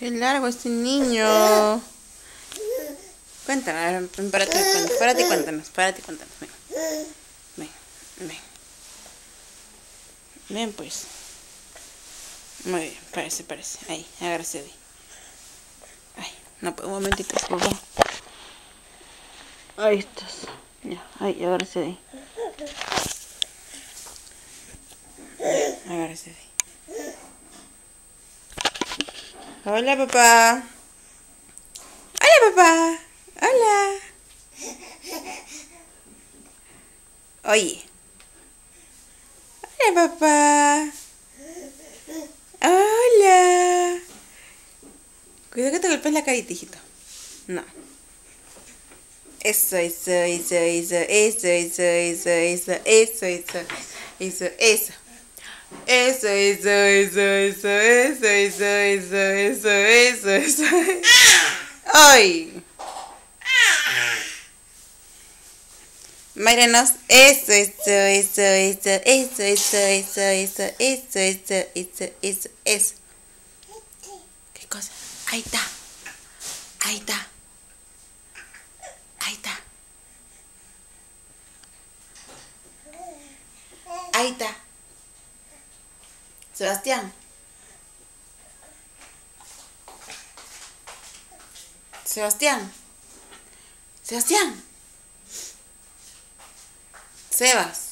Qué largo este niño. Cuéntanos, párate y cuéntanos, ven. Ven, ven. Ven pues. Muy bien, parece. Ahí, agárrese de ahí. Ay, no, un momentito, por favor. Ahí estás. Ya, ahí, agárrese de ahí. Agárrese de ahí. Hola, papá. Hola, papá. Hola. Oye. Hola, papá. Hola. Cuidado que te golpees la carita, hijito. No. Eso. ¡Ay! Mírenos. Eso. ¿Qué cosa? Ahí está. Ahí está. Ahí está. Ahí está. Sebastián. Sebastián. Sebas.